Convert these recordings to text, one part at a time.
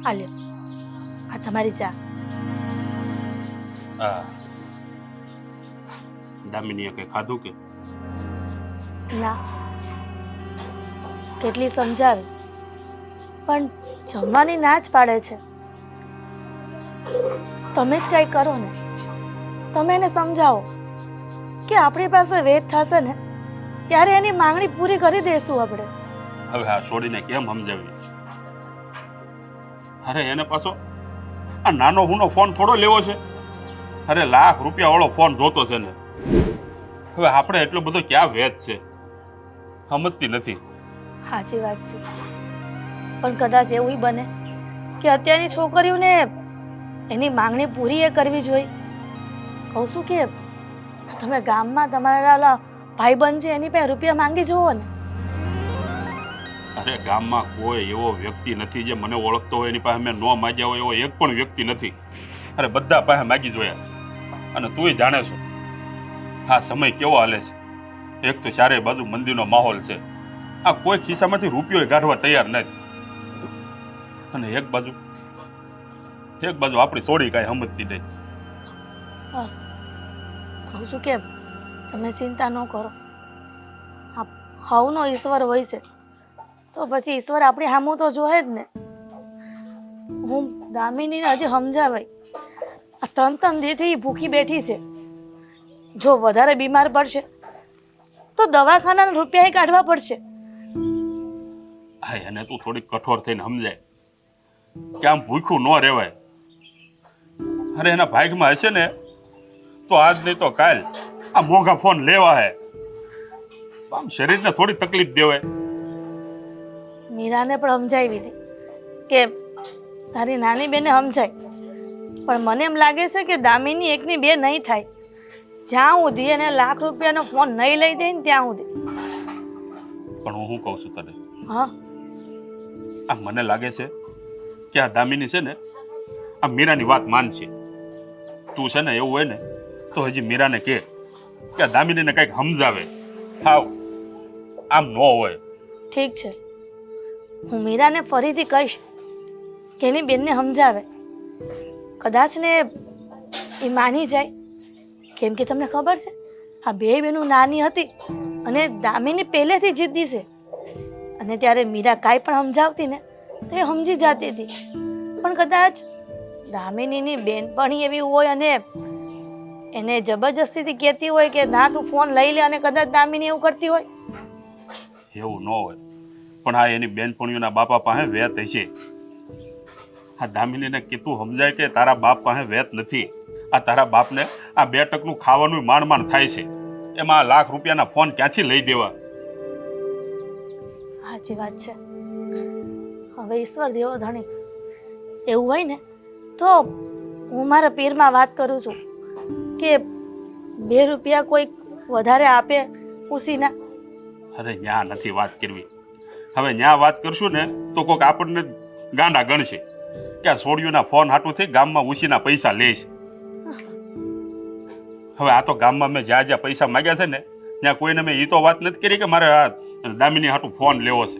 આ લ્યો, આ તમારી ચા. આ દામિનીએ કંઈ ખાધું કે? ના, કેટલી સમજાવે પણ જમવાની ના જ પાડે છે. તમે જ કંઈ કરો ને, તમે એને સમજાવો કે આપણી પાસે વેદ થશે ને ત્યારે એની માંગણી પૂરી કરી દઈશું આપણે. હવે આ છોડીને કેમ સમજાવી? અરે એને પાછો આ નાનો હુનો ફોન થોડો લેવો છે? અરે લાખ રૂપિયા વાળો ફોન જોતો છે ને. હવે આપણે એટલો બધો ક્યાં વેચ છે, સમજતી નથી. સાચી વાત છે, પણ કદાચ એવું બને કે અત્યારની છોકરીઓને એની માંગણી પૂરી એ કરવી જોઈએ. કહું છું કે તમે ગામમાં તમારા ભાઈબંધ છે એની પાસે રૂપિયા માંગી જુઓ ને. અરે ગામમાં કોઈ એવો વ્યક્તિ નથી જે મને ઓળખતો હોય એની પાસે મેં ન માગ્યા હોય એવો એક પણ વ્યક્તિ નથી. અરે બધા પાસે માગી જોયા. અને તુંય જાણે છો આ સમય કેવો હાલે છે. એક તો ચારે બાજુ મંદીનો માહોલ છે, આ કોઈ ખિસ્સામાંથી રૂપિયો કાઢવા તૈયાર નથી. અને એક બાજુ આપણી સોડી કાંઈ સમજતી નહીં. કહું છું કે તમે ચિંતા ન કરો. હવનો ઈશ્વર હોય છે તો પછી ઈશ્વર આપણી સામું તો જોહે જ ને. હું દામિનીને હજી સમજાવાય. આ ત્રણ દીથી ભૂખી બેઠી છે. જો વધારે બીમાર પડશે તો દવાખાનાના રૂપિયા કાઢવા પડશે. હા, એને તું થોડીક કઠોર થઈને સમજાય કે આમ ભૂખ્યું ન રહેવાય. અરે એના ભાગમાં હશે ને તો આજ નહીં તો કાલ આ મોંઘા ફોન લેવા હે. આમ શરીરને થોડી તકલીફ દેવાય. મીરાને પણ સમજાવી હતી કે તારી નાની બેને સમજાય, પણ મને એમ લાગે છે કે દામિની એકની બે નહીં થાય. જ્યાં સુધી એને લાખ રૂપિયાનો ફોન નહીં લઈ દે ને ત્યાં સુધી. પણ હું શું કહું છું તને, હા, આ મને લાગે છે કે આ દામિની છે ને આ મીરાની વાત માનશે. તું છે ને એવું હોય ને તો હજી મીરાને કહે કે આ દામિનીને કંઈક સમજાવે. હાવ આમ ન હોય. ઠીક છે, હું મીરાને ફરીથી કહીશ કે એની બેનને સમજાવે. કદાચ ને એ માની જાય. કેમ કે તમને ખબર છે આ બે બહેનો નાની હતી અને દામિની પહેલેથી જિદ્દી છે. અને ત્યારે મીરા કાંઈ પણ સમજાવતી ને તો એ સમજી જતી હતી. પણ કદાચ દામિનીની બેનપણી એવી હોય અને એને જબરજસ્તીથી કહેતી હોય કે ના તું ફોન લઈ લે, અને કદાચ દામિની એવું કરતી હોય. એવું ન હોય, પણ આ એની બેનપણીઓના બાપા પાસે વેત હશે. આ દામિનીને કીધું સમજાય કે તારા બાપ પાસે વેત નથી. આ તારા બાપને આ 2 ટકનું ખાવાનું માંડ થાય છે, એમાં લાખ રૂપિયાના ફોન ક્યાંથી લઈ દેવા? સાચી વાત છે. હવે ઈશ્વર દેવો ધણી. એવું હોય ને તો હું મારા પીરમાં વાત કરું છું કે 2 રૂપિયા કોઈક વધારે આપે ઉસીના. અરે ન્યા નથી વાત કરવી. હવે ન્યા વાત કરશું ને તો કોઈક આપણને ગાંડા ગણશે કે આ સોડિયોના ફોન હાટું થઈ ગામમાં ઉસીના પૈસા લે છે. હવે આ તો ગામમાં મેં જ્યાં પૈસા માગ્યા છે ને ત્યાં કોઈને મેં એ તો વાત નથી કરી કે મારે આ દામિની હાટું ફોન લેવો છે.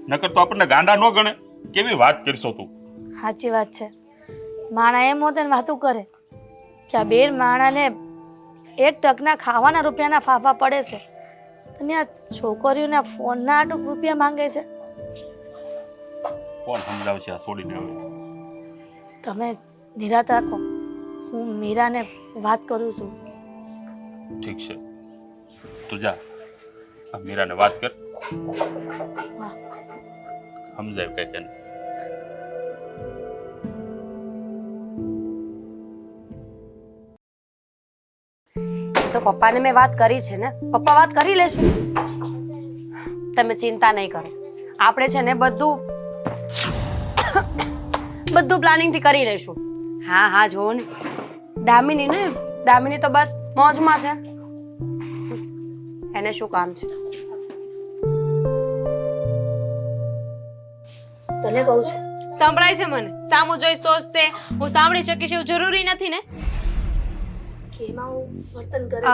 નકર તો આપણને ગાંડા ન ગણે. કેવી વાત કરશો તું? સાચી વાત છે. માણા એમ હોતે વાતું કરે કે આ 2 માણાને 1 ટકના ખાવાના રૂપિયાના ફાફા પડે છે અને આ છોકરીઓના ફોનના આટલું રૂપિયા માંગે છે. કોણ સમજાવશે આ છોડીને? હવે તમે નિરાત રાખો, હું મીરાને વાત કરું છું. ઠીક છે, તું જા આ મીરાને વાત કર. હા, સમજાય કઈ એને. તો પપ્પાને મેં વાત કરી છે ને, પપ્પા વાત કરી લેશે. તમે ચિંતા નહીં કરો, આપણે છે ને બધું પ્લાનિંગ થી કરી લઈશું. હા હા, જોવો ને દામિની તો બસ મોજમાં છે. એને શું કામ છે? તને કહું છું સંભળાય છે મને. સામું જોઈશ તો જ તે હું સાંભળી શકીશ એવું જરૂરી નથી ને. કેમાં હું વર્તન કરે છે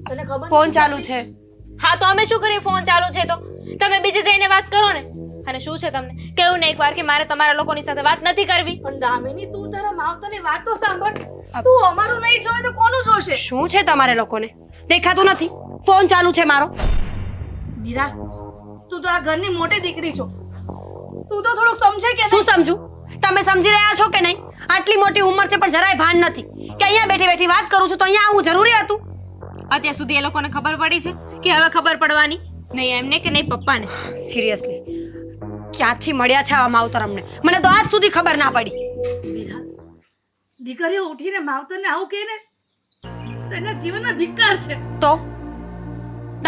તને ખબર ફોન ચાલુ છે. હા તો અમે શું કરીએ? ફોન ચાલુ છે તો તમે બીજે જઈને વાત કરો ને. અને શું છે તમને કેવું ને એકવાર કે મારે તમારા લોકોની સાથે વાત નથી કરવી? પણ દામિની તું તારા માવતરની વાત તો સાંભળ. તું અમારું નહીં જોવે તો કોનું જોશે? શું છે તમારે લોકોને? દેખાતું નથી? ફોન ચાલુ છે મારો. મીરા, તું તો આ ઘરની મોટી દીકરી છો. તું તો થોડુંક સમજે કે શું સમજુ? તમે સમજી રહ્યા છો કે નહીં? આટલી મોટી ઉંમર છે પણ જરાય ભાન નથી કે અહીંયા બેઠી બેઠી વાત કરું છું તો અહીંયા આવવું જરૂરી હતું? અત્યાર સુધી એ લોકોને ખબર પડી છે કે હવે ખબર પડવાની નહીં એમને કે નહીં પપ્પાને? સિરિયસલી ક્યાંથી મળ્યા છે આવા માવતર અમને? મને તો આજ સુધી ખબર ના પડી. મીરા, દીકરીઓ ઉઠીને માવતરને આવું કહે ને તો એના જીવનનો ધિક્કાર છે. તો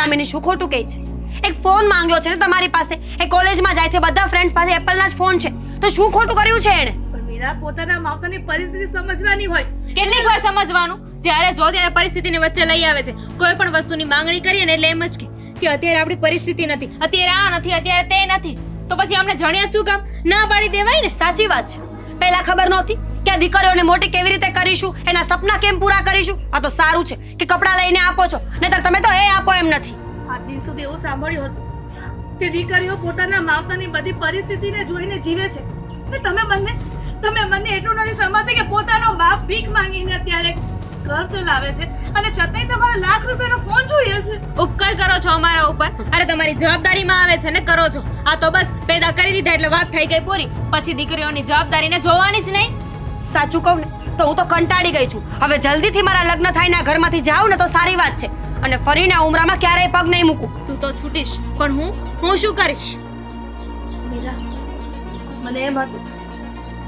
દામિની શું ખોટું કહે છે? એક ફોન માંગ્યો છે ને તમારી પાસે, એ કોલેજમાં જાય છે, બધા ફ્રેન્ડ્સ પાસે એપલના જ ફોન છે, તો શું ખોટું કર્યું છે એણે? પણ મીરા, પોતાના માવતરની પરિસ્થિતિ સમજવાની હોય. કેટલીક વાર સમજવાનું, જ્યારે જો ત્યારે પરિસ્થિતિને વચ્ચે લઈ આવે છે. કોઈ પણ વસ્તુની માંગણી કરીએ ને એટલે એમ જ કે અત્યારે આપણી પરિસ્થિતિ નથી, અત્યારે આ નથી, અત્યારે તે નથી, તો પછી આપણે જણ્યા જ શું કામ? ના પાડી દેવાય ને. સાચી વાત છે. પહેલા ખબર નહોતી કે આ દીકરીઓને મોટી કેવી રીતે કરીશું, એના સપના કેમ પૂરા કરીશું? આ તો સારું છે કે કપડાં લઈને આપો છો, નહીતર તમે તો એ આપો એમ નથી. આજ દિન સુધી એવું સાંભળ્યું હતું કે દીકરીઓ પોતાના માવતરની બધી પરિસ્થિતિને જોઈને જીવે છે, અને તમે બંને એટલું નથી સમજતી કે પોતાનો બાપ ભીખ માંગીને અત્યારે ઘર ચલાવે છે અને છતાંય તમારે લાખ રૂપિયાનો ફોન જોઈએ છે. ઉપકાર કરો છો અમારા ઉપર. અરે તમારી જવાબદારીમાં આવે છે ને કરો છો. આ તો બસ પેદા કરી દીધા એટલે વાત થઈ ગઈ પૂરી. પછી દીકરીઓની જવાબદારીને જોવાની જ નહીં. સાચું કહું ને તો હું તો કંટાળી ગઈ છું. હવે જલ્દીથી મારા લગ્ન થઈને આ ઘરમાંથી જાઉં ને તો સારી વાત છે, અને ફરીને આ ઉમરામાં ક્યારેય પગ નહીં મૂકું. તું તો છૂટીશ, પણ હું શું કરીશ? મીરા, મને એમ હતું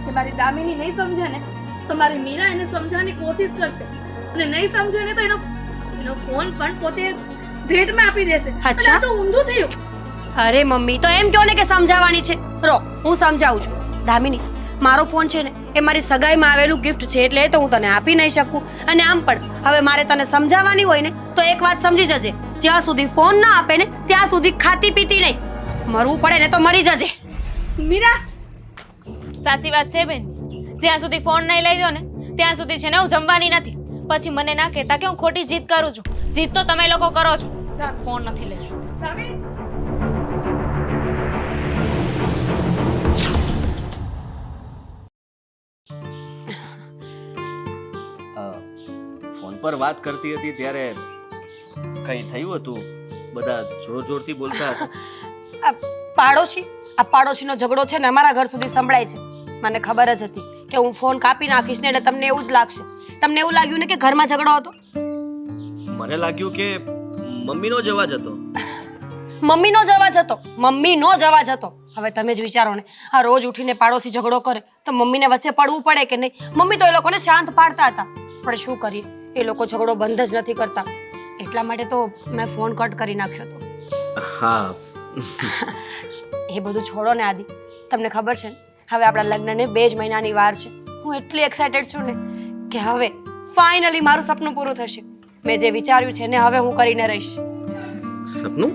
કે મારી દામિની નહીં સમજે ને તો મારી મીરા એને સમજાવવાની કોશિશ કરશે, અને નહીં સમજે ને તો એનો ફોન પણ પોતે ભેટમાં આપી દેશે. અચ્છા. આ તો ઊંધું થયું. અરે મમ્મી, તો એમ કહો ને કે સમજાવવાની છે. રો, હું સમજાવું છું. દામિની, મારો ફોન છે ને એ મારી સગાઈમાં આવેલું ગિફ્ટ છે, એટલે એ તો હું તને આપી નહીં શકું. અને આમ પણ હવે મારે તને સમજાવવાની હોય ને તો એક વાત સમજી જજે, જ્યાં સુધી ફોન ના આપે ને ત્યાં સુધી ખાતી પીતી નહીં. મરવું પડે ને તો મરી જજે. મીરા, સાચી વાત છે બેન. જ્યાં સુધી ફોન નહીં લઈ દો ને ત્યાં સુધી છે ને હું જમવાની નથી. પછી મને ના કહેતા કે હું ખોટી જીદ કરું છું. જીદ તો તમે લોકો કરો છો, ફોન નથી લઈ. દામિની, ફોન પર વાત કરતી હતી ત્યારે કંઈ થયું હતું? બધા જોર જોરથી બોલતા હતા. આ પાડોશીનો ઝઘડો છે ને અમારા ઘર સુધી સંભળાય છે. મને ખબર જ હતી કે હું ફોન કાપી નાખીશ ને એટલે તમને એવું જ લાગશે. તમને એવું લાગ્યું ને કે ઘરમાં ઝઘડો હતો? મને લાગ્યું કે મમ્મીનો જ અવાજ હતો. મમ્મીનો જ અવાજ હતો. હવે તમે જ વિચારો ને, આ રોજ ઉઠીને પાડોશી ઝઘડો કરે તો મમ્મીને વચ્ચે પડવું પડે કે નહીં? મમ્મી તો એ લોકોને શાંત પાડતા હતા, પણ શું કરીએ, એ લોકો ઝઘડો બંધ જ નથી કરતા. એટલા માટે તો મેં ફોન કટ કરી નાખ્યો હતો. હા, એ બધું છોડો ને આદિ, તમને ખબર છે ને હવે આપણા લગ્નને 2 જ મહિનાની વાર છે. હું એટલી એક્સાઇટેડ છું ને કે હવે ફાઇનલી મારું સપનું પૂરું થશે. મેં જે વિચાર્યું છે ને હવે હું કરીને રહીશ. સપનું?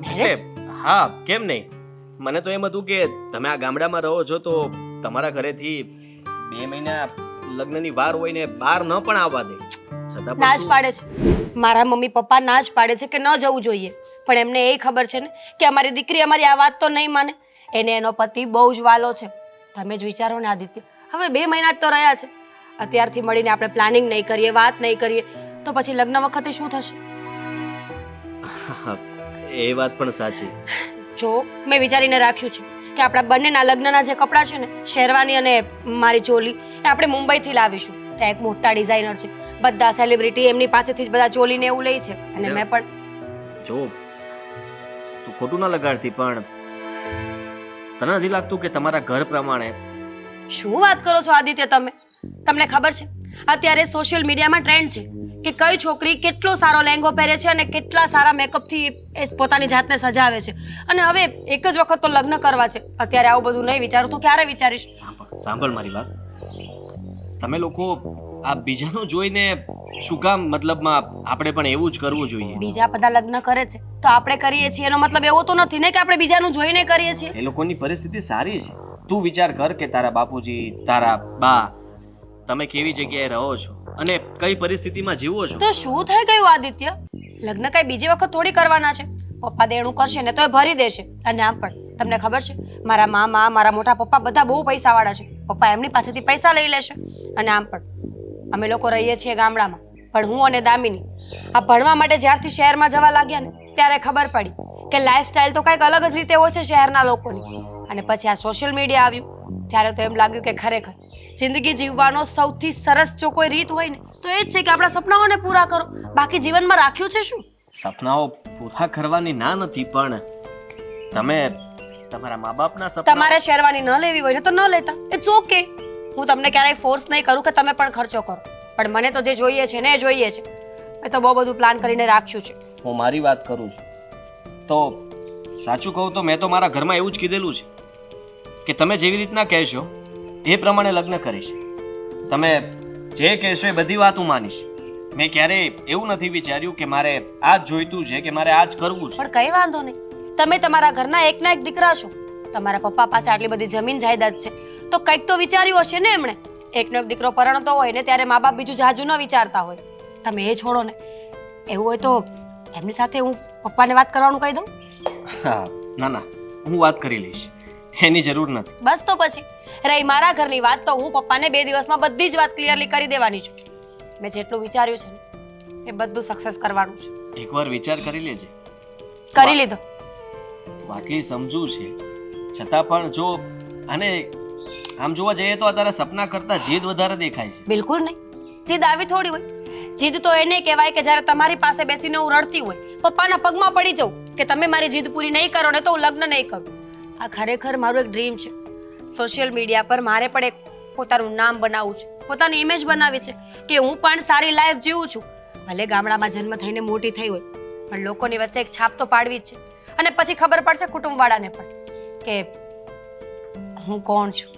મેરેજ? હા, કેમ નહીં. મને તો એમ હતું કે તમે આ ગામડામાં રહો છો તો તમારા ઘરેથી 2 મહિના લગ્નની વાર હોય ને બહાર ન પણ આવવા દે. છતાં પણ ના જ પાડે છે. મારા મમ્મી પપ્પા ના જ પાડે છે કે ન જવું જોઈએ, પણ એમને એ ખબર છે ને કે અમારી દીકરી અમારી આ વાત તો નહીં માને. એને એનો પતિ બહુ જ વાલો છે. તમે જ વિચારો ને આદિત્ય, હવે 2 મહિના જ તો રહ્યા છે. અત્યારથી મળીને આપણે પ્લાનિંગ નહીં કરીએ, વાત નહીં કરીએ તો પછી લગ્ન વખતે શું થશે? એ વાત પણ સાચી. જો મેં વિચારીને રાખ્યું છે કે આપણા બંનેના લગ્નના જે કપડાં છે ને, શેરવાની અને મારી ચોલી, એ આપણે મુંબઈથી લાવીશું. ત્યાં એક મોટા ડિઝાઇનર છે, બધા સેલિબ્રિટી એમની પાસેથી જ બધા ચોલીને એવું લે છે. અને મેં પણ જો તું ખોટું ના લગાડતી, પણ તને નથી લાગતું કે તમારા ઘર પ્રમાણે? શું વાત કરો છો આદિત્ય તમે? તમને ખબર છે અત્યારે સોશિયલ મીડિયામાં ટ્રેન્ડ છે કે કઈ છોકરી કેટલો સારો લહેંગો પહેરે છે અને કેટલા સારા મેકઅપથી એ પોતાની જાતને સજાવે છે. અને હવે એક જ વખત તો લગ્ન કરવા છે. અત્યારે આવું બધું નહીં વિચારું તો ક્યારે વિચારીશ? સાંભળ મારી વાત. તમે લોકો આ બીજાનું જોઈને શું કામ, મતલબમાં આપણે પણ એવું જ કરવું જોઈએ. બીજા બધા લગ્ન કરે છે તો આપણે કરીએ છીએ એનો મતલબ એવો તો નથી ને કે આપણે બીજાનું જોઈને કરીએ છીએ. એ લોકોની પરિસ્થિતિ સારી છે. તું વિચાર કર કે તારા બાપુજી, તારા બા, તમે કેવી જગ્યાએ રહો છો અને કઈ પરિસ્થિતિમાં જીવો છો. તો શું થઈ ગયું આદિત્ય? લગ્ન કઈ બીજી વખત થોડી કરવાના છે. પપ્પા દેણું કરશે ને તો એ ભરી દેશે. અને આમ પણ તમને ખબર છે મારા મામા મારા મોટા પપ્પા બધા બહુ પૈસાવાળા છે. પપ્પા એમની પાસેથી પૈસા લઈ લેશે. અને આમ પણ અમે લોકો રહીએ છીએ ગામડામાં, પણ હું અને દામિની આ ભણવા માટે જ્યારથી શહેરમાં જવા લાગ્યા ને ત્યારે ખબર પડી કે લાઈફસ્ટાઈલ તો કંઈક અલગ જ રીતે હોય છે શહેરના લોકોની. અને પછી આ સોશિયલ મીડિયા આવ્યું ત્યારે તો એમ લાગ્યું કે ખરેખર જિંદગી જીવવાનો સૌથી સરસ જો કોઈ રીત હોય ને તો એ જ છે કે આપણા સપનાઓને પૂરા કરો. બાકી જીવનમાં રાખ્યું છે શું? સપનાઓ પૂરા કરવાની ના નથી, પણ તમે તમારા મા બાપના સપના તમારે શેરવાની ન લેવી હોય ને તો ન લેતા, ઇટ્સ ઓકે. હું તમને ક્યારેય ફોર્સ નહીં કરું કે તમે પણ ખર્ચો કરો, પણ મને તો જે જોઈએ છે ને એ જોઈએ છે. મેં તો બહુ બધું પ્લાન કરીને રાખ્યું છે. હું મારી વાત કરું છું તો સાચું કહું તો મેં તો મારા ઘરમાં એવું જ કીધેલું છે કે તમે જેવી રીતના કહેશો એ પ્રમાણે લગ્ન કરીશ. તમે જે કહેશો એ બધી વાત હું માનીશ. મેં ક્યારેય એવું નથી વિચાર્યું કે મારે આ જ જોઈતું છે કે મારે આ જ કરવું છે. પણ કઈ વાંધો નહીં, તમે તમારા ઘરના એકના એક દીકરા છો. તમારા પપ્પા પાસે આટલી બધી જમીન જાયદાદ છે તો કંઈક તો વિચાર્યું હશે ને એમણે. એકનો એક દીકરો પરણતો હોય ને ત્યારે મા બાપ બીજું જાજુ ન વિચારતા હોય. તમે એ છોડો ને, એવું હોય તો એમની સાથે હું પપ્પાને વાત કરવાનું કહી દઉં. હા, ના ના, હું વાત કરી લઈશ, એની જરૂર નથી. બસ તો પછી રહી મારા ઘરની વાત તો હું પપ્પાને 2 દિવસમાં બધી જ વાત ક્લિયરલી કરી દેવાની છું. મેં જેટલું વિચાર્યું છે ને એ બધું સક્સેસ કરવાનું છે. એકવાર વિચાર કરી લેજે. કરી લીધો. તું આટલી સમજુ છે છતાં પણ જો અને આમ જોવા જઈએ તો તારા સપના કરતા જીદ વધારે દેખાય છે. બિલકુલ નહીં, જીદ આવી થોડી હોય. જીદ તો એને કહેવાય કે જ્યારે તમારી પાસે બેસીને હું રડતી હોય, પપ્પાના પગમાં પડી જાઉં કે તમે મારી જીદ પૂરી નહીં કરો ને તો હું લગ્ન નહીં કરું. આ ખરેખર મારું એક ડ્રીમ છે. સોશિયલ મીડિયા પર મારે પણ એક પોતાનું નામ બનાવવું છે, પોતાની ઇમેજ બનાવી છે કે હું પણ સારી લાઈફ જીવું છું. ભલે ગામડામાં જન્મ થઈને મોટી થઈ હોય, પણ લોકોની વચ્ચે એક છાપ તો પાડવી જ છે. અને પછી ખબર પડશે કુટુંબવાળાને પણ કે હું કોણ છું.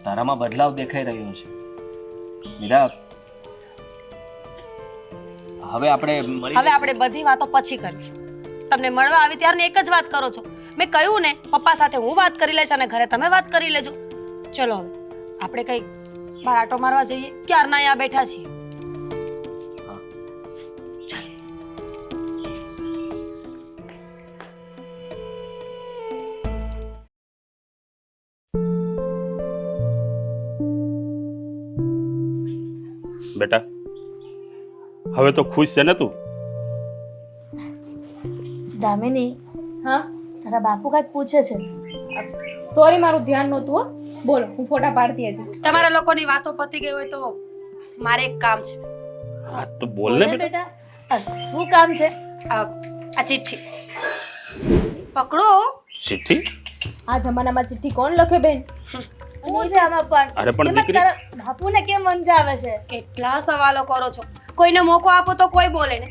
તારામાં બદલાવ દેખાઈ રહ્યો છે મીરા. હવે આપણે બધી વાતો પછી કરીશું. તમને મળવા આવી ત્યારે એક જ વાત કરો છો. મેં કહ્યું ને પપ્પા સાથે હું વાત કરી લઈશ અને ઘરે તમે વાત કરી લેજો. ચલો હવે આપણે કઈ બહાર આટો મારવા જઈએ. ક્યારના અહીંયા બેઠા છીએ. બેટા હવે તો ખુશ છે ને તું? દામિની, હા તારા બાપુ કાંઈક પૂછે છે. સોરી, મારું ધ્યાન નહોતું હો. બોલો, હું ફોટા પાડતી હતી. તમારા લોકોની વાતો પતી ગઈ હોય તો મારે એક કામ છે. હા તો બોલ ને બેટા. બેટા, આ શું કામ છે? આ ચિઠ્ઠી પકડો. ચિઠ્ઠી? આ જમાનામાં ચિઠ્ઠી કોણ લખે બેન? શું છે આમાં પણ? અરે પણ એમાં દીકરી, તારા બાપુને કેમ સમજાવે છે? કેટલા સવાલો કરો છો. કોઈને મોકો આપો તો કોઈ બોલે ને.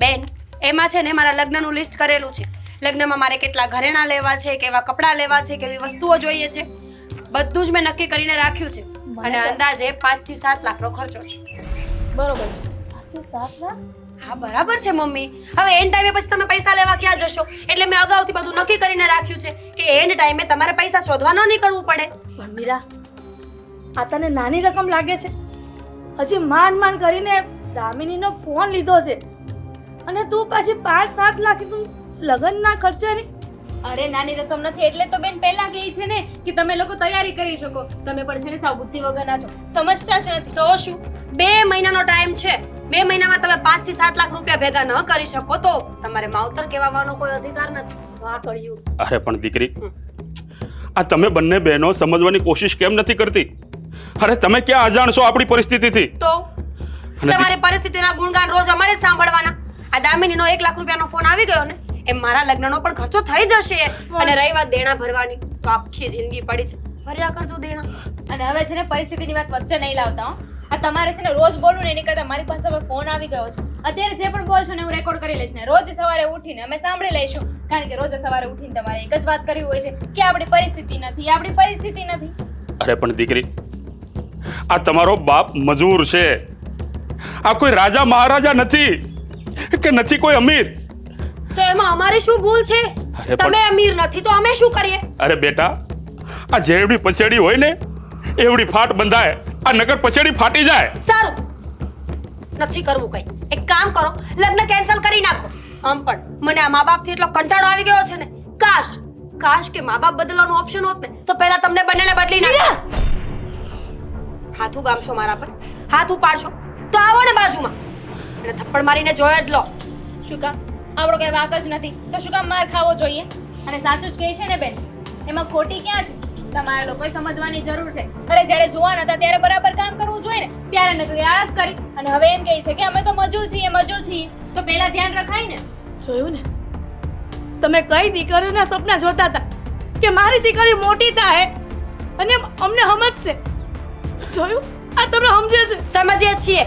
બેન, એમાં છે ને મારા લગ્નનું લિસ્ટ કરેલું છે. લગ્નમાં મારે કેટલા ઘરેણાં લેવા છે, કેવા કપડાં લેવા છે, કેવી વસ્તુઓ જોઈએ છે, બધું જ મેં નક્કી કરીને રાખ્યું છે. અને અંદાજે 5 થી 7 લાખનો ખર્ચો છે. બરોબર છે. આખી 7 લાખ? હા બરાબર છે મમ્મી. હવે એન્ડ ટાઈમે પછી તમે પૈસા લેવા ક્યાં જશો? એટલે મેં અગાઉથી બધું નક્કી કરીને રાખ્યું છે કે એન્ડ ટાઈમે તમારે પૈસા શોધવા ન નીકળવું પડે. પણ મીરા, આ તને નાની રકમ લાગે છે? હજી માંડ માંડ કરીને દામિનીનો ફોન લીધો છે અને તું પાછી 5-7 લાખ લગ્નના ખર્ચે નહીં. અરે નાની રકમ નથી એટલે તો બેન પહેલા કહે છે ને કે તમે લોકો તૈયારી કરી શકો. તમે પણ છે ને સાવ બુદ્ધિ વગરના છો, સમજતા જ નથી. તો શું 2 મહિનાનો ટાઈમ છે? 2 મહિનામાં તમે 5 થી 7 લાખ રૂપિયા ભેગા ન કરી શકો તો તમારે માવતર કહેવાનો કોઈ અધિકાર નથી. વાહ કર્યું. અરે પણ દીકરી, આ તમે બંને બહેનો સમજવાની કોશિશ કેમ નથી કરતી? અરે તમે ક્યાં અજાણ છો આપણી પરિસ્થિતિથી? તો અને તમારી પરિસ્થિતિના ગુણગાન રોજ અમારે જ સાંભળવાના. આ દામિનીનો 1 લાખ રૂપિયાનો ફોન આવી ગયો ને એમ મારા લગ્નનો પણ ખર્ચો થઈ જશે. અને રહી વાત દેણા ભરવાની તો આખી જિંદગી પડી છે. ભર્યા કરજો દેણા. અને હવે છે ને પરિસ્થિતિની વાત વચ્ચે નહીં લાવતા હો. આ તમારે છે ને રોજ બોલવું ને એની કરતા મારી પાસે હવે ફોન આવી ગયો છે. અત્યારે જે પણ બોલ છો ને હું રેકોર્ડ કરી લઈશ ને રોજ સવારે ઉઠીને અમે સાંભળી લઈશું. કારણ કે રોજ સવારે ઉઠીને તમારે એક જ વાત કરવી હોય છે કે આપણી પરિસ્થિતિ નથી, આપણી પરિસ્થિતિ નથી. અરે પણ દીકરી, આ તમારો બાપ મજૂર છે. આ કોઈ રાજા મહારાજા નથી કે નથી કોઈ અમીર. તો એમાં અમારી શું ભૂલ છે? અરે પણ- તમે અમીર નથી તો અમે શું કરીએ? અરે બેટા, આ જેવડી પછેડી હોય ને એવડી ફાટ બંધાય. આ નગર પછેડી ફાટી જાય. સારું, નથી કરવું કઈ. એક કામ કરો, લગ્ન કેન્સલ કરી નાખો. આમ પણ મને આ મા બાપથી એટલો કંટાળો આવી ગયો છે ને કાશ કાશ કે મા બાપ બદલવાનું ઓપ્શન હોત ને તો પહેલા તમને બંનેને બદલી નાખ્યા. હાથ ઉગામશો મારા પર, હાથ ઉપાડશો તો આવો ને બાજુમાં અને થપ્પડ મારીને જોઈ જ લો. શું કામ આપણો કઈ વાંક જ નથી તો શું કામ માર ખાવો જોઈએ? અને સાચું જ કહે છે ને બેન, એમાં ખોટી ક્યાં છે? તમારે લોકોએ સમજવાની જરૂર છે. અરે જ્યારે જોવાના હતા ત્યારે બરાબર કામ કરવું જોઈએ ને, ત્યારે નકરી આળસ કરી અને હવે એમ કહે છે કે અમે તો મજૂર છીએ. તો પહેલા ધ્યાન રખાય ને. જોયું ને, તમે કઈ દીકરીઓના સપના જોતા હતા કે મારી દીકરી મોટી થાય અને અમને સમજશે. જોયું, આ તમે સમજે છે. સમજીએ જ છીએ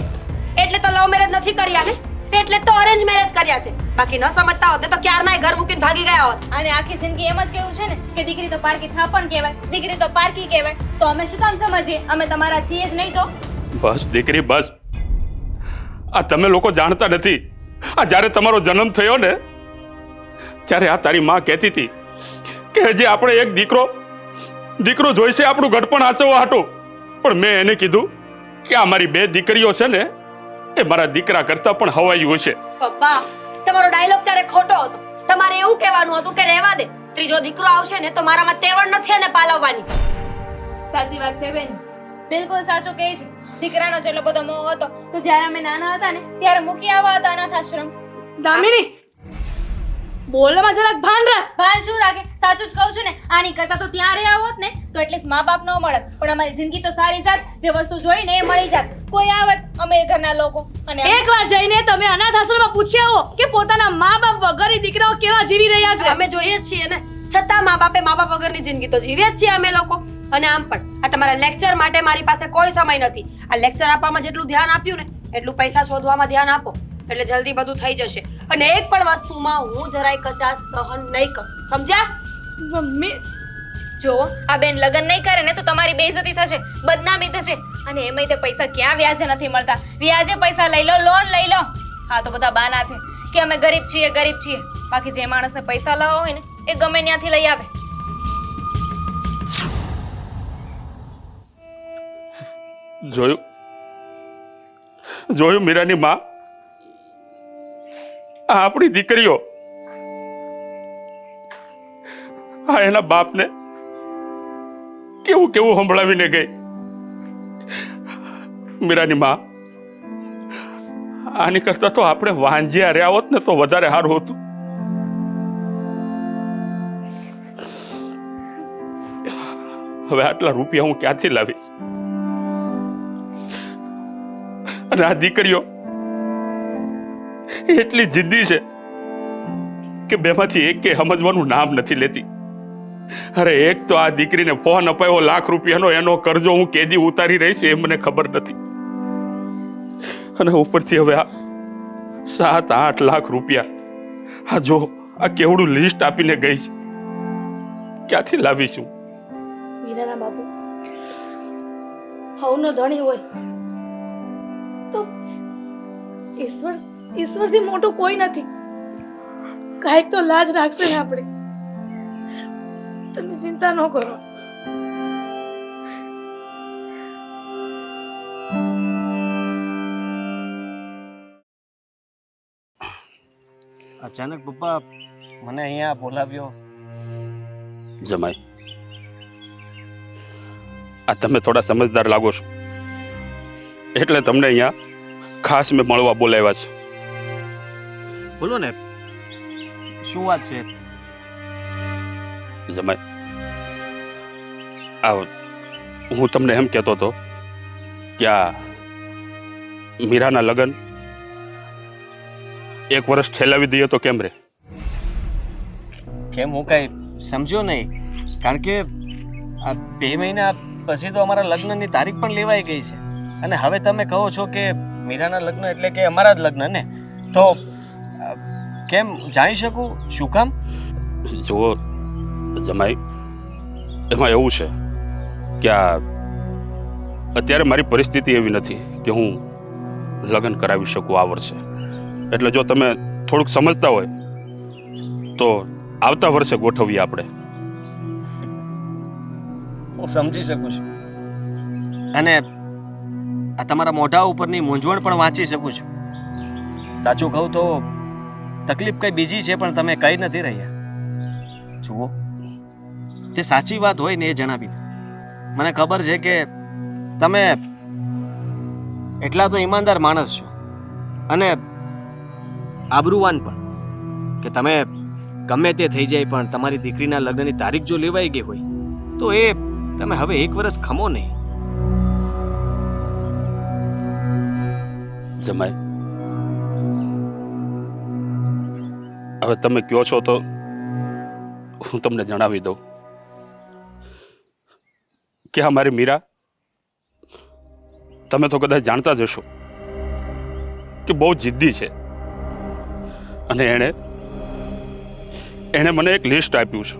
એટલે તો લવ મેરેજ નથી કર્યા ને, એટલે તો અરેન્જ મેરેજ કર્યા છે. બાકી ન સમજતા હોત ને તો ક્યારનાય ઘર મૂકીને ભાગી ગયા હોત. અને આખી જિંદગી એમ જ કેવું છે ને કે દીકરી તો પારકી થાપણ કહેવાય, દીકરી તો પારકી કહેવાય. તો અમે શું કામ સમજીએ? અમે તમારા છીએ જ નહીં તો. બસ દીકરી બસ. આ તમે લોકો જાણતા નથી. આ જ્યારે તમારો જન્મ થયો ને ત્યારે આ તારી માં કહેતી હતી કે હજી આપણે એક દીકરો જોઈશે આપણું ઘડપણ આચવવા હાટું. પણ મેં એને કીધું કે આ મારી 2 દીકરીઓ છે ને એ મારા દીકરા કરતા પણ હવાયું હશે. પપ્પા, તમારો ડાયલોગ ત્યારે ખોટો હતો. તમારે એવું કહેવાનું હતું કે રહેવા દે, ત્રીજો દીકરો આવશે ને તો મારામાં તેવડ નથી અને પાલવવાની. સાચી વાત છે બેન, બિલકુલ સાચું કહે છે. દીકરાનો જેટલો બધો મોહ હતો તો જ્યારે અમે નાના હતા ને ત્યારે મૂકી આવ્યા હતા અનાથ આશ્રમ. દામિની, બોલવામાં જરાક ભાન રાખ. ભાન શું રાખે? સાચું જ કહું છું ને, આની કરતા તો ત્યાં રહ્યા હોત ને તો એટલીસ્ટ મા બાપ ન મળત, પણ અમારી જિંદગી તો સારી જાત. જે વસ્તુ જોઈ ને એ મળી જાત. કોઈ આવત અમીર ઘરના લોકો અને એકવાર જઈને તમે અનાથ આશ્રમમાં પૂછી આવો કે પોતાના મા બાપ વગરની દીકરાઓ કેવા જીવી રહ્યા છે. અમે જોઈએ જ છીએ ને, છતાં મા બાપ વગરની જિંદગી તો જીવીએ જ છીએ અમે લોકો. અને આમ પણ આ તમારા લેક્ચર માટે મારી પાસે કોઈ સમય નથી. આ લેક્ચર આપવામાં જેટલું ધ્યાન આપ્યું ને એટલું પૈસા શોધવામાં ધ્યાન આપો એટલે જલ્દી બધું થઈ જશે. અને એક પણ વસ્તુમાં હું જરાય કચાશ સહન નહીં કરું, સમજ્યા? મમ્મી, જો આ બેન લગ્ન નહીં કરે ને તો તમારી બેઇજ્જતી થશે, બદનામી થશે. અને એમાંય તે પૈસા ક્યાં વ્યાજે નથી મળતા. વ્યાજે પૈસા લઈ લો, લોન લઈ લો. હા તો બધા બાના છે કે અમે ગરીબ છીએ. બાકી જે માણસને પૈસા લાવવા હોય ને એ ગમે ત્યાંથી લઈ આવે. જોયું મીરાની માં, આ આપણી દીકરીઓ આ એના બાપને કેવું સંભળાવીને ગઈ. મીરાની માં, આની કરતા તો આપણે વાંજ્યા રહ્યા હોત ને તો વધારે સારું હતું. હવે આટલા રૂપિયા હું ક્યાંથી લાવીશ? અને આ દીકરીઓ એટલી જિદ્દી છે કે બેમાંથી એક કે સમજવાનું નામ નથી લેતી. અરે એક તો આ દીકરીને ફોન અપાયો ₹1,00,000 એનો કરજો હું કેદી ઉતારી રહી છે એ મને ખબર નથી. અને ઉપરથી હવે આ 7-8 લાખ રૂપિયા, આ જો આ કેવડું લિસ્ટ આપીને ગઈ છે, ક્યાંથી લાવીશું? મીરાના બાપુ હવનો ધણી હોય તો ઈશ્વરથી મોટું કોઈ નથી. કાંઈક તો લાજ રાખશે ને આપણે. તમે ચિંતા ન કરો. અચાનક પપ્પા મને અહીંયા બોલાવ્યો. જમાઈ, આ તમે થોડા સમજદાર લાગો છો એટલે તમને અહીંયા ખાસ મેં મળવા બોલાવ્યા છે. બોલો ને, શું વાત છે? જમાઈ, આ હું તમને એમ કહેતો હતો કે આ મીરાના લગ્ન 1 વર્ષ ઠેલાવી દઈએ તો કેમ રે? કેમ? હું કઈ સમજ્યો નહીં. કારણ કે આ 2 મહિના પછી તો અમારા લગ્નની તારીખ પણ લેવાઈ ગઈ છે. અને હવે તમે કહો છો કે મીરાના લગ્ન એટલે કે અમારા જ લગ્ન ને, તો કેમ જાણી શકું શું કામ? જુઓ જમાઈ, એમાં એવું છે કે આ અત્યારે મારી પરિસ્થિતિ એવી નથી કે હું લગ્ન કરાવી શકું આ વર્ષે. એટલે જો તમે થોડુંક સમજતા હોય તો આવતા વર્ષે ગોઠવીએ આપણે. હું સમજી શકું છું અને આ તમારા મોઢા ઉપરની મૂંઝવણ પણ વાંચી શકું છું. સાચું કહું તો તકલીફ કઈ બીજી છે પણ તમે કહી નથી રહ્યા. જુઓ, જે સાચી વાત હોય ને એ જણાવી દો. મને ખબર છે કે તમે એટલા તો ઈમાનદાર માણસ છો અને આબરૂવાન પણ, કે તમે ગમે તે થઈ જાય પણ તમારી દીકરીના લગ્નની તારીખ જો લેવાઈ ગઈ હોય તો એ તમે હવે 1 વર્ષ ખમો નહીં. જમાઈ, હવે તમે કહો છો તો હું તમને જણાવી દઉં કે આ મારી મીરા, તમે તો કદાચ જાણતા જ હશો કે બહુ જિદ્દી છે અને એણે મને એક લિસ્ટ આપ્યું છે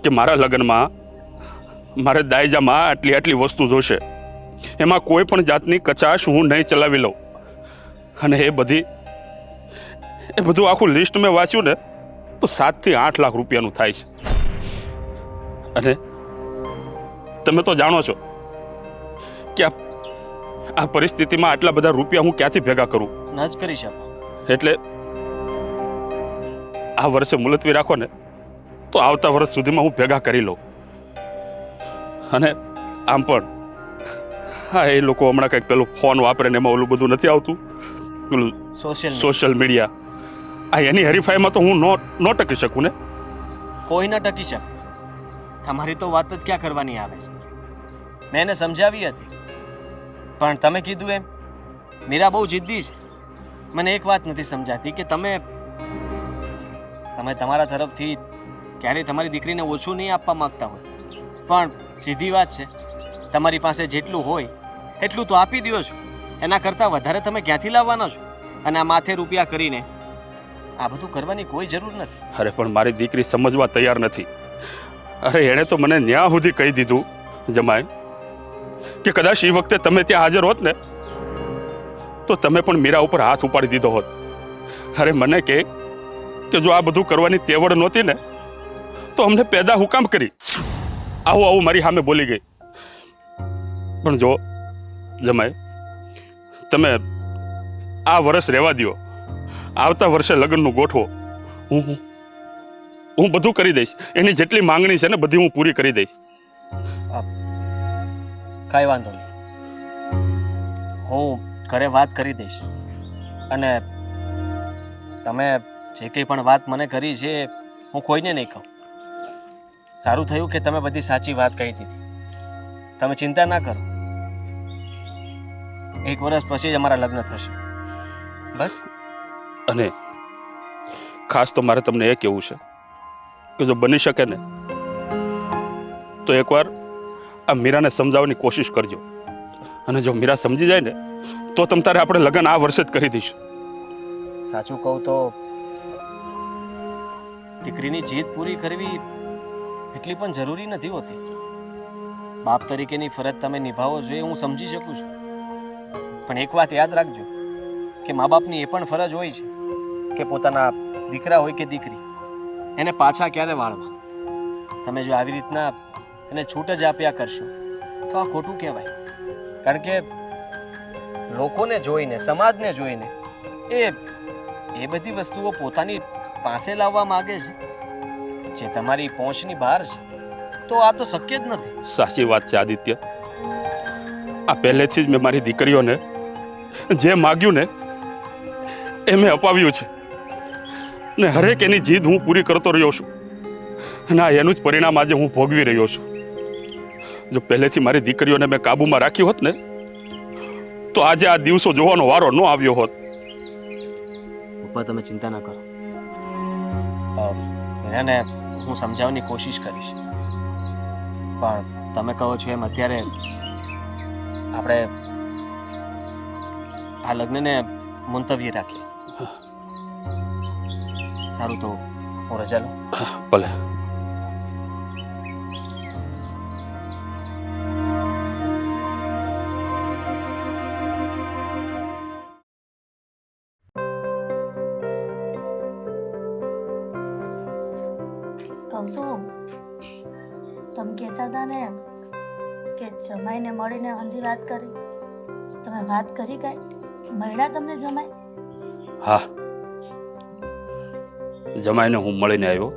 કે મારા લગ્નમાં મારે દાયજામાં આટલી વસ્તુ જોશે, એમાં કોઈ પણ જાતની કચાશ હું નહીં ચલાવી લઉં. અને એ બધું આખું લિસ્ટ મેં વાંચ્યું ને તો 7 થી 8 લાખ રૂપિયાનું થાય છે. અને તમે તો જાણો છો કે આ પરિસ્થિતિમાં આટલા બધા રૂપિયા હું ક્યાંથી ભેગા કરું. ન જ કરી શકો. એટલે આ વર્ષે મુલતવી રાખો ને તો આવતા વર્ષ સુધીમાં હું ભેગા કરી લઉં. અને આમ પણ હા, એ લોકો હમણાં કંઈક પેલું ફોન વાપરે ને એમાં ઓલું બધું નથી આવતું, પેલું સોશિયલ મીડિયા, આ એની હરીફાઈમાં તો હું નો ટકી શકું ને. કોઈ ન ટકી શકે. તમારી તો વાત જ ક્યાં કરવાની આવે છે. મેં એને સમજાવી હતી પણ તમે કીધું એમ મીરા બહુ જિદ્દી છે. મને એક વાત નથી સમજાતી કે તમે તમારા તરફથી ક્યારેય તમારી દીકરીને ઓછું નહીં આપવા માંગતા હોય, પણ સીધી વાત છે, તમારી પાસે જેટલું હોય એટલું તો આપી દો છો. એના કરતાં વધારે તમે ક્યાંથી લાવવાના છો? અને આ માથે રૂપિયા કરીને આ બધું કરવાની કોઈ જરૂર નથી. અરે પણ મારી દીકરી સમજવા તૈયાર નથી. અરે એણે તો મને ન્યા સુધી કહી દીધું જમાઈ કે કદાચ એ વખતે તમે ત્યાં હાજર હોત ને તો તમે પણ મીરા ઉપર હાથ ઉપાડી દીધો હોત. અરે મને કે જો આ બધું કરવાની તેવડ નહોતી ને તો અમને પેદા હુકામ કરી. આવું મારી સામે બોલી ગઈ. પણ જો જમાઈ, તમે આ વર્ષ રહેવા દ્યો, આવતા વર્ષે લગ્નનું ગોઠવો. હું બધું કરી દઈશ. એની જેટલી માંગણી છે ને બધી હું પૂરી કરી દઈશ. કાંઈ વાંધો નહીં, હું ઘરે વાત કરી દઈશ. અને તમે જે કંઈ પણ વાત મને કરી છે હું કોઈને નહીં કહું. સારું થયું કે તમે બધી સાચી વાત કહી દીધી. તમે ચિંતા ના કરો, 1 વર્ષ પછી જ અમારા લગ્ન થશે. બસ. અને ખાસ તો મારે તમને એ કહેવું છે કે જો બની શકે ને તો એકવાર આ મીરાને સમજાવવાની કોશિશ કરજો. અને જો મીરા સમજી જાય ને તો તમ તારે આપણે લગ્ન આ વર્ષે જ કરી દઈશું. સાચું કહું તો દીકરીની જીદ પૂરી કરવી એટલી પણ જરૂરી નથી હોતી. બાપ તરીકેની ફરજ તમે નિભાવો છો એ હું સમજી શકું છું, પણ એક વાત યાદ રાખજો કે મા બાપની એ પણ ફરજ હોય છે કે પોતાના દીકરા હોય કે દીકરી એને પાછા ક્યારે વાળવા. તમે જો આવી રીતના એને છૂટ જ આપ્યા કરશો તો આ ખોટું કહેવાય. કારણ કે લોકોને જોઈને, સમાજને જોઈને એ બધી વસ્તુઓ પોતાની પાસે લાવવા માંગે છે જે તમારી પહોંચની બહાર છે. તો આ તો શક્ય જ નથી. સાચી વાત છે આદિત્ય. આ પહેલેથી જ મેં મારી દીકરીઓને જે માગ્યું ને એ મેં અપાવ્યું છે ને હરેક એની જીદ હું પૂરી કરતો રહ્યો છું. અને આ એનું જ પરિણામ આજે હું ભોગવી રહ્યો છું. જો પહેલેથી મારી દીકરીઓને મેં કાબૂમાં રાખી હોત ને તો આજે આ દિવસો જોવાનો વારો ન આવ્યો હોત. પપ્પા તમે ચિંતા ના કરો, એને હું સમજાવવાની કોશિશ કરીશ. પણ તમે કહો છો એમ અત્યારે આપણે આ લગ્નને મુલતવી રાખીએ. સારું, તો હું રજા લઉં. ભલે. કહું છું, તમે કહેતા હતા ને કે જમાઈને મળીને અંધી વાત કરી. તમે વાત કરી કઈ? મળ્યા તમને જમાઈ? હા, જમાઈને હું મળીને આવ્યો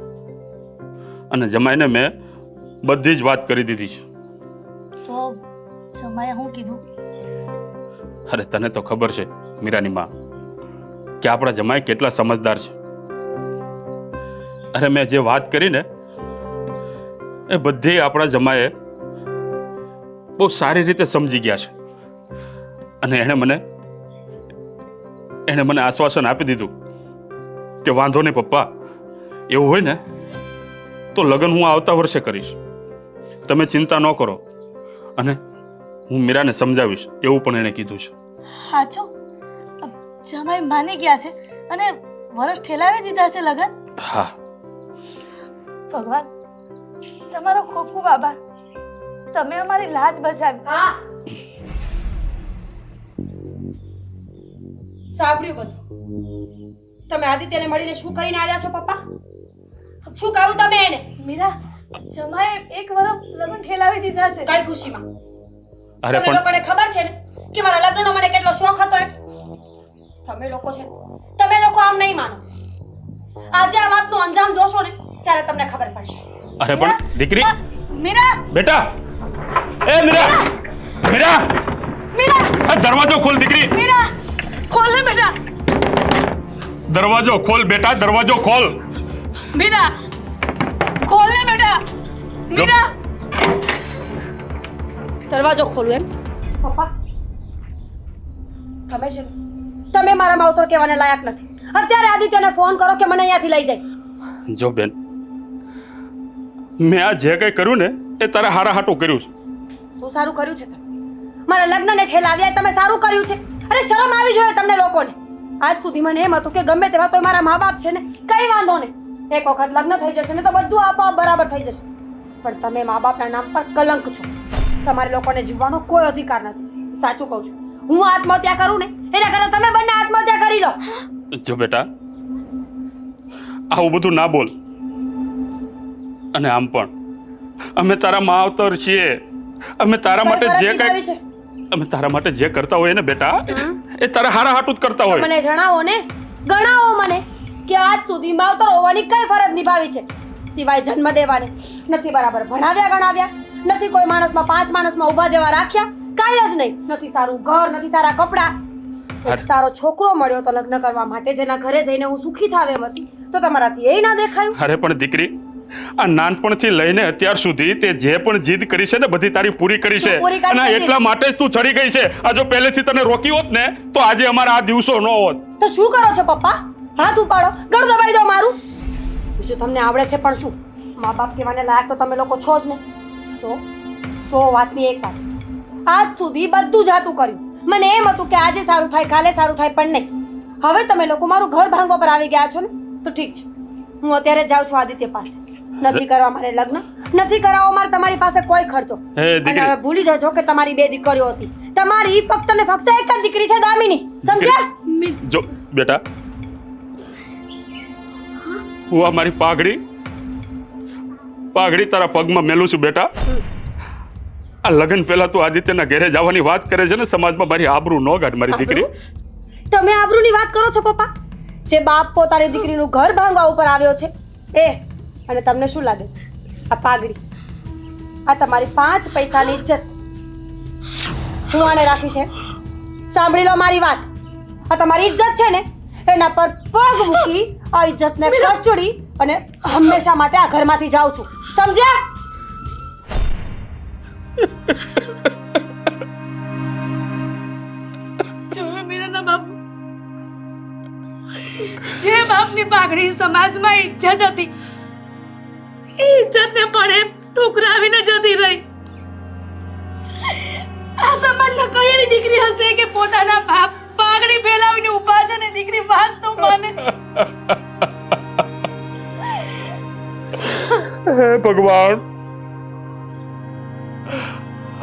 અને જમાઈને મેં બધી જ વાત કરી દીધી છે. તો જમાએ શું કીધું? અરે તને તો ખબર છે મીરાની માં કે આપણા જમાઈ કેટલા સમજદાર છે. અરે મેં જે વાત કરી ને એ બધી આપણા જમાએ બહુ સારી રીતે સમજી ગયા છે. અને એણે મને આશ્વાસન આપી દીધું કે વાંધો નહીં પપ્પા, એવું હોય ને તો લગ્ન હું આવતા વર્ષે કરીશ, તમે ચિંતા ન કરો. અને હું મીરાને સમજાવીશ એવું પણ એણે કીધું છે. સાચું? જમાઈ માની ગયા છે અને વરસ ઠેલાવી દીધા છે લગન? હા. ભગવાન તમારો ખૂબ ખૂબ આભાર, તમે અમારી લાજ બચાવી. હા, સાંભળ્યું બધું. તમે આદિત્યને મળીને શું કરીને આવ્યા છો પપ્પા? શું કહ્યું તમે એને? મીરા, જમાએ એક વરસ લગન ઠેલાવી દીધા છે. કઈ ખુશીમાં? અરે તમે પણ લોકોને ખબર છે ને કે મારા લગ્નનો મને કેટલો શોખ હતો એમ? તમે લોકો છે ને, તમે લોકો આમ નહીં માનો. આજે આ વાતનું અંજામ જોશો ને ત્યારે તમને ખબર પડશે. અરે પણ દીકરી, મીરા, બેટા, એ મીરા, મીરા, મીરા, આ દરવાજો ખોલ દીકરી, મીરા, ખોલ ને બેટા. દરવાજો ખોલ બેટા, દરવાજો ખોલ. મીરા, ખોલ ને બેટા. મીરા, દરવાજો ખોલું એમ? પપ્પા, તમે છે ને, તમે મારા માવતર કહેવાને લાયક નથી. અત્યારે આદિત્યને ફોન કરો કે મને અહીંયાથી લઈ જાય. જો બેન, મેં આ જે કંઈ કર્યું ને એ તારા હારા હાટું કર્યું છે. શું સારું કર્યું છે તમે? મારા લગ્નને ઠેલાવ્યા તમે સારું કર્યું છે. અરે શરમ આવી જોઈએ તમને લોકોને. આજ સુધી મને એમ હતું કે ગમે તેવા તો મારા મા બાપ છે ને, કઈ વાંધો નહીં, એક વખત લગ્ન થઈ જશે ને તો બધું આપોઆપ બરાબર થઈ જશે. પણ તમે મા બાપના નામ પર કલંક છો. તમારે લોકોને જીવવાનો કોઈ અધિકાર નથી. સાચું કહું છું, હું આત્મહત્યા કરું ને એના કરતાં તમે બંને આત્મહત્યા કરી લો. જો બેટા, આવું બધું ના બોલ. અને આમ પણ અમે તારા માવતર છીએ. અમે તારા માટે જે કંઈ અમે તારા માટે જે કરતા હોઈએ ને બેટા, એ તારા હારા હાટું જ કરતા હોય. મને જણાવો ને, ગણાવો મને કે આજ સુધી માવતર હોવાની કઈ ફરજ નિભાવી છે સિવાય જન્મ દેવાની? નથી બરાબર ભણાવ્યા ગણાવ્યા, નથી કોઈ માણસમાં 5 માણસમાં ઊભા જેવા રાખ્યા, કાંઈ જ નહીં. નથી સારું ઘર, નથી સારા કપડાં. એક સારો છોકરો મળ્યો તો લગ્ન કરવા માટે, જેના ઘરે જઈને હું સુખી થાવ એમ હતી, તો તમારાથી એ ના દેખાયું? અરે પણ દીકરી, આ નાનપણથી લઈને અત્યાર સુધી તે જે પણ જીદ કરી છે ને બધી તારી પૂરી કરી છે. પૂરી કરી અને છે. એટલા માટે જ તું ચડી ગઈ છે. આ જો પહેલેથી તને રોકી હોત ને તો આજે અમારા આ દિવસો ન હોત. તો શું કરો છો પપ્પા? હાથ ઉપાડો, ગળ દબાઈ દો મારું. બીજું તમને આવડે છે પણ શું? મા બાપ કહેવાને લાયક તો તમે લોકો છો જ ને. જો 100 વાતની એક વાત, આજ સુધી બધું જાતું કર્યું. મને એમ હતું કે આજે સારું થાય, કાલે સારું થાય, પણ નહીં. હવે તમે લોકો મારું ઘર ભાંગવા પર આવી ગયા છો ને, તો ઠીક છે, હું અત્યારે જાઉં છું આદિત્ય પાસે. નથી કરવા મારે લગ્ન, નથી કરાવવો મારે તમારી પાસે કોઈ ખર્ચો. હે દીકરી. અને હવે ભૂલી જજો કે તમારી 2 દીકરીઓ હતી. તમારી ફક્ત ને ફક્ત એક જ દીકરી છે, દામિની. સમજ્યા? જો બેટા, હું આ મારી પાઘડી તારા પગમાં મેલું છું બેટા. આ લગ્ન પહેલા તું આદિત્યના ઘરે જવાની વાત કરે છે ને, સમાજમાં મારી આબરૂ ન ગાઢ મારી દીકરી. તમે આબરૂની વાત કરો છો પપ્પા? જે બાપ પોતાની દીકરીનું ઘર ભાંગવા ઉપર આવ્યો છે એ. અને તમને શું લાગે, આ પાઘડી, આ તમારી 5 પૈસાની ઇજ્જત હું આને રાખી છે? સાંભળી લો મારી વાત. આ તમારી ઇજ્જત છે ને, એના પર પગ મૂકી આ ઇજ્જતને કચડી અને હંમેશા માટે આ ઘરમાંથી જાઉં છું. સમજ્યા? જોયું મીરાના બાપુ, જે બાપની પાઘડી સમાજમાં ઇજ્જત હતી, એ ઇજ્જતને પણ એમ ઠુકરાવીને જતી રહી. આ સમાજના કઈ એવી દીકરી હશે કે પોતાના બાપ પાઘડી ફેલાવીને ઊભા છે ને દીકરી વાત તો માને? હે ભગવાન,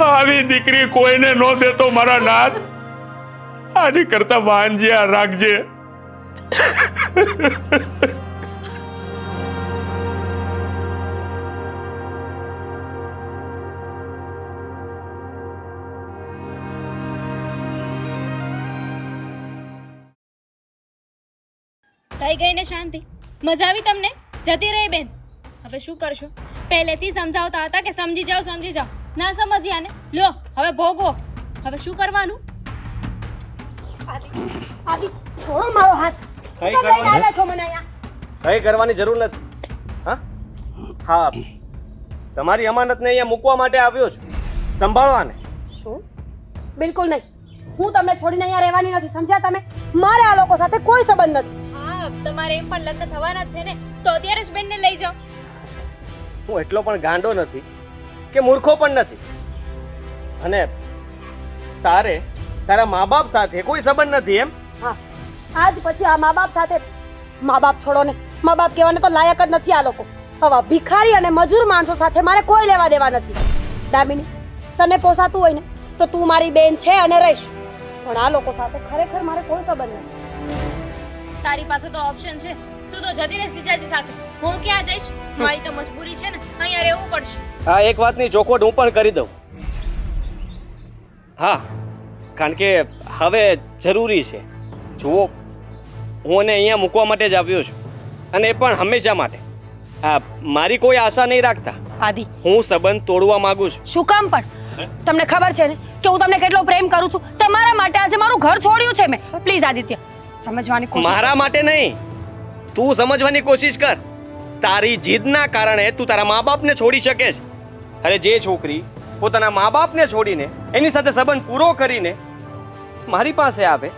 આવી દીકરી કોઈને ન દેતો મારા નાથ. આની કરતા વાંજ્યા રાખજે. થઈ ગઈ ને શાંતિ? મજા આવી તમને? જતી રહી બેન. હવે શું કરશો? પહેલેથી સમજાવતા હતા કે સમજી જાઓ. ના સમજ્યા ને, લ્યો હવે ભોગવો. હવે શું કરવાનું? આદિ છોડો મારો હાથ. કઈ તમે લઈને કરવાનું આવ્યા છો મને અહીંયા. કઈ કરવાની જરૂર નથી. હા હા, તમારી અમાનતને અહીંયા મૂકવા માટે આવ્યો છું. સંભાળવાને. શું? બિલકુલ નહીં. હું તમને છોડીને અહીંયા રહેવાની નથી, સમજ્યા તમે? મારે આ લોકો સાથે કોઈ સંબંધ નથી. હા, તમારે એમ પણ લગ્ન થવાના જ છે ને, તો અત્યારે જ બેનને લઈ જાઓ. હું એટલો પણ ગાંડો નથી કે મૂર્ખો પણ નથી. અને તારા મા બાપ સાથે કોઈ સંબંધ નથી એમ? હા, આજ પછી આ મા બાપ સાથે મા બાપ છોડો ને, મા બાપ કહેવાને તો લાયક જ નથી આ લોકો. હવે ભિખારી અને મજૂર માણસો સાથે મારે કોઈ લેવા દેવા નથી. દામિની, તને પોસાતું હોય ને તો તું મારી બેન છે અને રહીશ, પણ આ લોકો સાથે ખરેખર મારે કોઈ સંબંધ નથી. તારી પાસે તો ઓપ્શન છે, તું તો જતી રહે જીજાજી સાથે. હું ક્યાં જઈશ? મારી તો મજબૂરી છે ને, અહીંયા રહેવું પડશે. હા, એક વાતની ચોખવટ હું પણ કરી દઉં. હા, કારણ કે હવે જરૂરી છે. જુઓ, હું એને અહીંયા મૂકવા માટે જ આવ્યો છું, અને એ પણ હંમેશા માટે. હા, મારી કોઈ આશા નહીં રાખતા. આદિ, હું સંબંધ તોડવા માંગુ છું. શું કામ પણ? તમને ખબર છે ને કે હું તમને કેટલો પ્રેમ કરું છું. તમારા માટે આજે મારું ઘર છોડ્યું છે મેં. પ્લીઝ આદિત્ય, સમજવાની કોશિશ મારા માટે નહીં, તું સમજવાની કોશિશ કર. તારી જીદના કારણે તું તારા મા બાપને છોડી શકે છે. અરે જે છોકરી પોતાના મા બાપને છોડીને એની સાથે સંબંધ પૂરો કરીને મારી પાસે આવે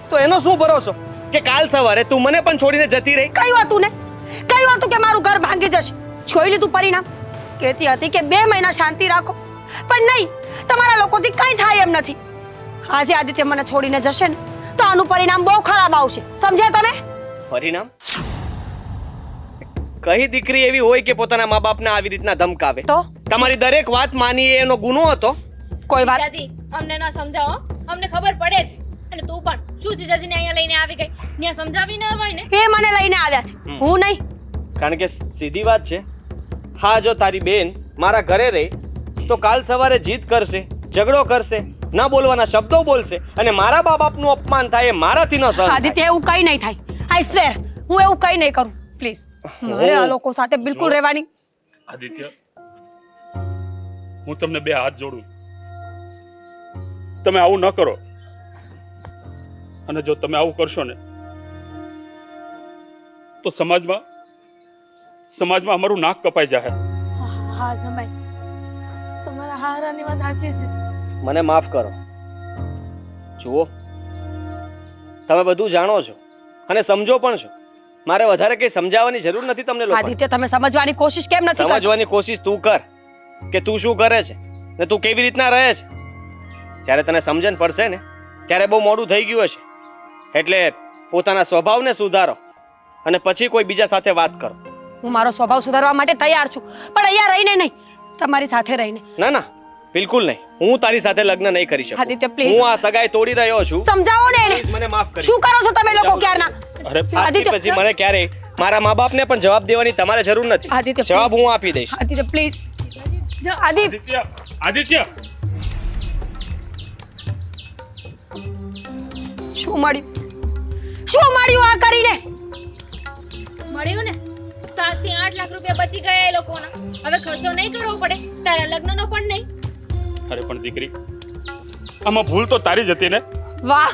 તો એનો શું ભરોસો કે કાલ સવારે તું મને પણ છોડીને જતી રહી? કયું હતું ને? કયું હતું કે મારું ઘર ભાંગી જશે? જોઈ લીધું પરિણામ. કહેતી હતી કે 2 મહિના શાંતિ રાખો, પણ નહીં, તમારા લોકોથી કંઈ થાય એમ નથી. આજે આદિત્ય મને છોડીને જશે ને તો આનું પરિણામ બહુ ખરાબ આવશે, સમજ્યા તમે? પરિણામ? કઈ દીકરી એવી હોય કે પોતાના મા બાપને આવી રીતના ધમકાવે? તો તમારી દરેક વાત માની એ એનો ગુનો હતો. કોઈ વાત જીજાજી, અમને ના સમજાવો, અમને ખબર પડે છે. અને તું પણ શું જીજાજીને અહીંયા લઈને આવી ગઈ? ત્યાં સમજાવી ન હોય ને. એ મને લઈને આવ્યા છે, હું નહીં. કારણ કે સીધી વાત છે. હા, જો તારી બેન મારા ઘરે રહી તો કાલ સવારે જીદ કરશે, ઝઘડો કરશે, ન બોલવાના શબ્દો બોલશે, અને મારા મા બાપનું અપમાન થાય એ મારાથી ન સહન થાય. આદિત્ય, એવું કંઈ નહીં થાય. આઈ સ્વેર, હું એવું કંઈ નહીં કરું. પ્લીઝ, મારે આ લોકો સાથે બિલકુલ રહેવાની. આદિત્ય, હું તમને 2 હાથ જોડું. તમે આવું ન કરો. અને જો તમે આવું કરશો ને તો સમાજમાં અમારું નાક કપાઈ જાય. હા જમાઈ, તમારા હારાની વાત સાચી છે. મને માફ કરો. જુઓ, તમે બધું જાણો છો અને સમજો પણ છો. મારે વધારે કંઈ સમજાવવાની જરૂર નથી તમને લોકો. આદિત્ય, તમે સમજવાની કોશિશ કેમ નથી કરતા? સમજવાની કોશિશ તું કર કે તું શું કરે છે ને તું કેવી રીતના રહે છે. જ્યારે તને સમજણ પડશે ને ત્યારે બહુ મોડું થઈ ગયું હશે. એટલે પોતાના સ્વભાવને સુધારો અને પછી કોઈ બીજા સાથે વાત કરો. હું મારો સ્વભાવ સુધારવા માટે તૈયાર છું, પણ અહીંયા રહીને નહીં, તમારી સાથે રહીને. ના ના, બિલકુલ નહીં. હું તારી સાથે લગ્ન નહીં કરી શકું. આદિત્ય, પ્લીઝ. હું આ સગાઈ તોડી રહ્યો છું. સમજાવો ને એને. પ્લીઝ મને માફ કરી. શું કરો છો તમે લોકો ક્યારના? અરે આદિત્ય, પછી મને ક્યારે મારા મા બાપને પણ જવાબ દેવાની તમારે જરૂર નથી. આદિત્ય, જવાબ please. હું આપી દઈશ. આદિત્ય, પ્લીઝ. આદિત્ય, આદિત્ય, શું મળ્યું? શું મળ્યું આ કરીને? મળ્યું ને, 7 થી 8 લાખ રૂપિયા બચી ગયા એ લોકોના. હવે ખર્ચો નહીં કરવો પડે, તારા લગ્નનો પણ નહીં. અરે પણ દીકરી, આમાં ભૂલ તો તારી જ હતી ને. વાહ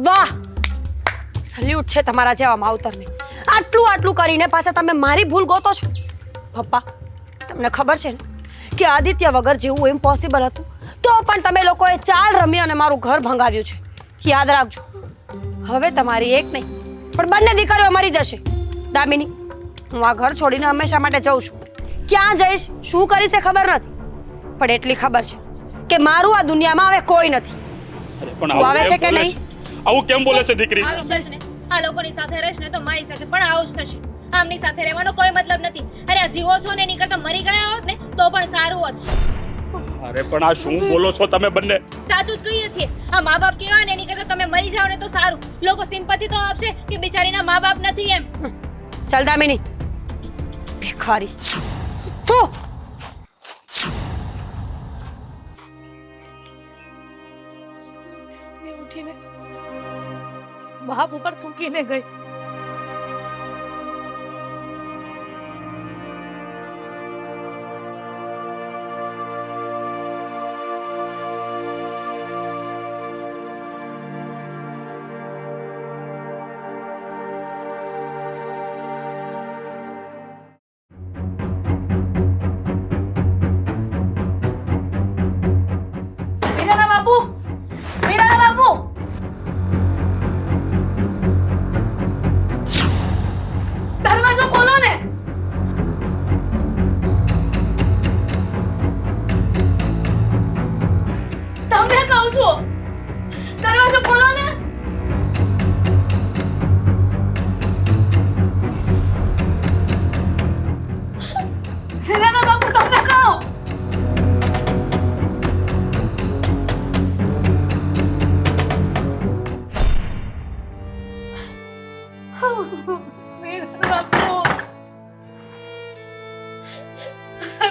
વાહ, સલ્યુટ છે તમારા જેવા માવતરને. આટલું કરીને પાછા તમે મારી ભૂલ ગોતો છો. પપ્પા, તમને ખબર છે ને કે આદિત્ય વગર જેવું ઇમ્પોસિબલ હતું, તો પણ તમે લોકોએ ચાલ રમી અને મારું ઘર ભંગાવ્યું છે. યાદ રાખજો, હવે તમારી એક નહીં પણ બંને દીકરીઓ મરી જશે. દામિની, હું આ ઘર છોડીને હંમેશા માટે જઉં છું. ક્યાં જઈશ, શું કરીશ એ ખબર નથી, પણ એટલી ખબર છે કે મારું આ દુનિયામાં હવે કોઈ નથી. અરે પણ તું આવે છે કે બોલે નહીં? આવું કેમ બોલે છે દીકરી? આવીશ જ ને. આ લોકોની સાથે રહીશ ને તો મારી સાથે પણ આવું જ થશે. આમની સાથે રહેવાનો કોઈ મતલબ નથી. અરે આ જીવો છો ને એની કરતા મરી ગયા હોત ને તો પણ સારું હોત. અરે પણ આ શું બોલો છો તમે બંને? સાચું જ કહીએ છીએ. આ મા બાપ કેવા ને એની કરતા તમે મરી જાઓ ને તો સારું. લોકો સિમ્પથી તો આપશે કે બિચારીના મા બાપ નથી એમ. ચાલ દામિની, ભિખારી તું. ઉઠીને બાપ ઉપર થૂકીને ગઈ.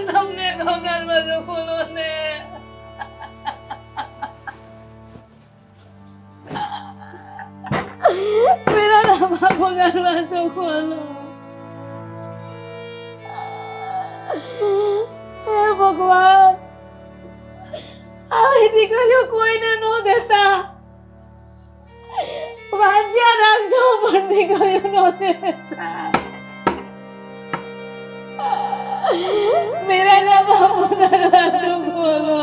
તમને કહો દરવાજો ખોલો ને. મીરાના બાપુ દરવાજો ખોલો. હે ભગવાન, આવી દીકરીઓ કોઈને ન દેતા. વાંચ્યા રાખજો પણ દીકરીઓ ન દેતા. મીરાના બાપુ દરવાજો ખોલો.